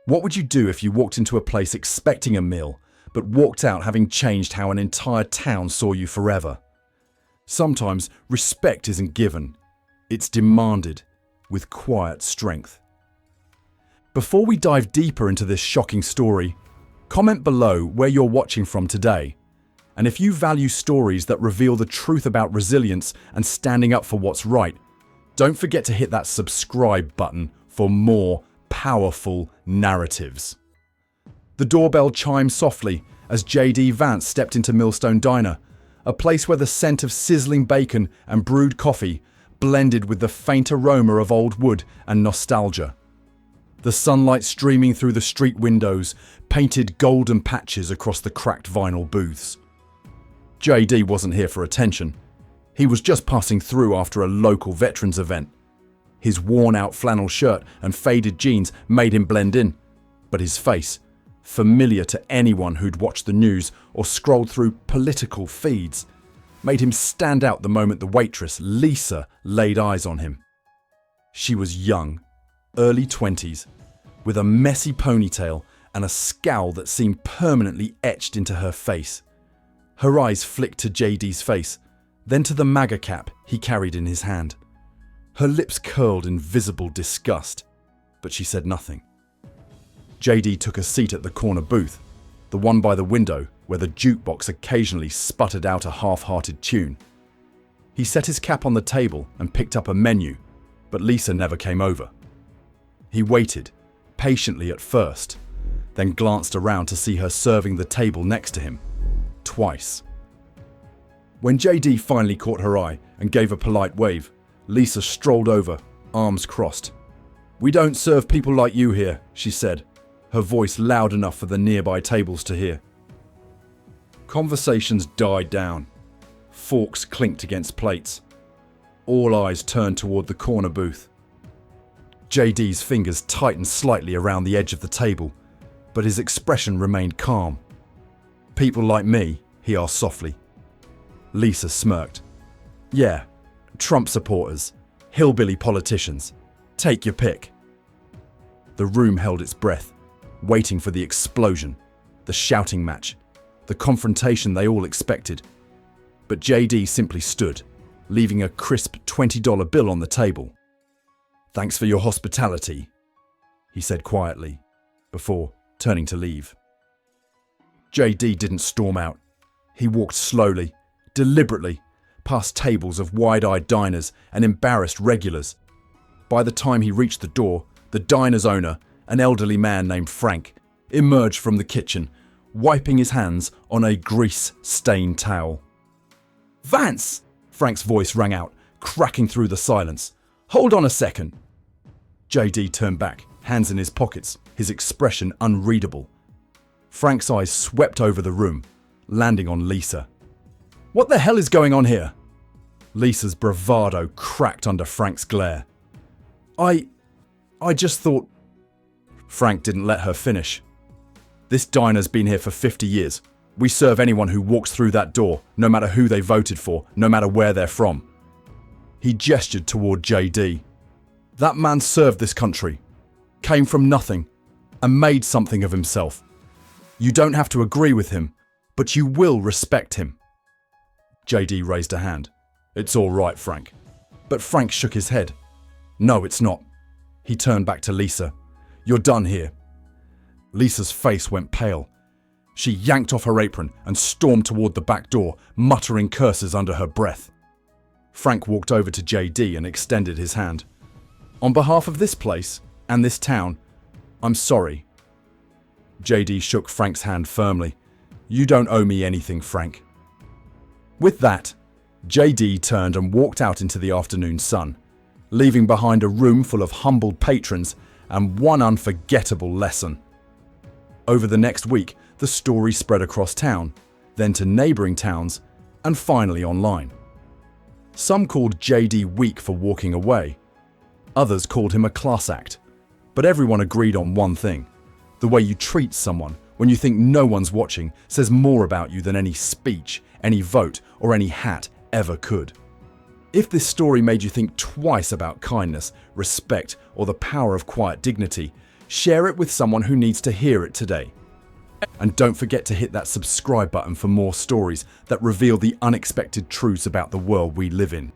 What would you do if you walked into a place expecting a meal, but walked out having changed how an entire town saw you forever? Sometimes respect isn't given, it's demanded with quiet strength. Before we dive deeper into this shocking story, comment below where you're watching from today. And if you value stories that reveal the truth about resilience and standing up for what's right, don't forget to hit that subscribe button for more powerful narratives. The doorbell chimed softly as Vance stepped into Millstone Diner, a place where the scent of sizzling bacon and brewed coffee blended with the faint aroma of old wood and nostalgia. The sunlight streaming through the street windows painted golden patches across the cracked vinyl booths. JD wasn't here for attention. He was just passing through after a local veterans event. His worn-out flannel shirt and faded jeans made him blend in, but his face, familiar to anyone who'd watched the news or scrolled through political feeds, made him stand out the moment the waitress, Lisa, laid eyes on him. She was young, early 20s, with a messy ponytail and a scowl that seemed permanently etched into her face. Her eyes flicked to JD's face, then to the MAGA cap he carried in his hand. Her lips curled in visible disgust, but she said nothing. JD took a seat at the corner booth, the one by the window where the jukebox occasionally sputtered out a half-hearted tune. He set his cap on the table and picked up a menu, but Lisa never came over. He waited, patiently at first, then glanced around to see her serving the table next to him. Twice. When JD finally caught her eye and gave a polite wave, Lisa strolled over, arms crossed. "We don't serve people like you here," she said, her voice loud enough for the nearby tables to hear. Conversations died down. Forks clinked against plates. All eyes turned toward the corner booth. JD's fingers tightened slightly around the edge of the table, but his expression remained calm. "People like me?" he asked softly. Lisa smirked. "Yeah, Trump supporters, hillbilly politicians. Take your pick." The room held its breath, waiting for the explosion, the shouting match, the confrontation they all expected. But JD simply stood, leaving a crisp $20 bill on the table. "Thanks for your hospitality," he said quietly, before turning to leave. JD didn't storm out. He walked slowly, deliberately, past tables of wide-eyed diners and embarrassed regulars. By the time he reached the door, the diner's owner, an elderly man named Frank, emerged from the kitchen, wiping his hands on a grease-stained towel. "Vance!" Frank's voice rang out, cracking through the silence. "Hold on a second." JD turned back, hands in his pockets, his expression unreadable. Frank's eyes swept over the room, landing on Lisa. "What the hell is going on here?" Lisa's bravado cracked under Frank's glare. I just thought..." Frank didn't let her finish. "This diner's been here for 50 years. We serve anyone who walks through that door, no matter who they voted for, no matter where they're from." He gestured toward JD. "That man served this country, came from nothing, and made something of himself. You don't have to agree with him, but you will respect him." JD raised a hand. "It's all right, Frank." But Frank shook his head. "No, it's not." He turned back to Lisa. "You're done here." Lisa's face went pale. She yanked off her apron and stormed toward the back door, muttering curses under her breath. Frank walked over to JD and extended his hand. "On behalf of this place and this town, I'm sorry." JD shook Frank's hand firmly. "You don't owe me anything, Frank." With that, JD turned and walked out into the afternoon sun, leaving behind a room full of humbled patrons and one unforgettable lesson. Over the next week, the story spread across town, then to neighbouring towns, and finally online. Some called JD weak for walking away. Others called him a class act. But everyone agreed on one thing: the way you treat someone when you think no one's watching says more about you than any speech, any vote, or any hat ever could. If this story made you think twice about kindness, respect, or the power of quiet dignity, Share it with someone who needs to hear it today. And don't forget to hit that subscribe button for more stories that reveal the unexpected truths about the world we live in.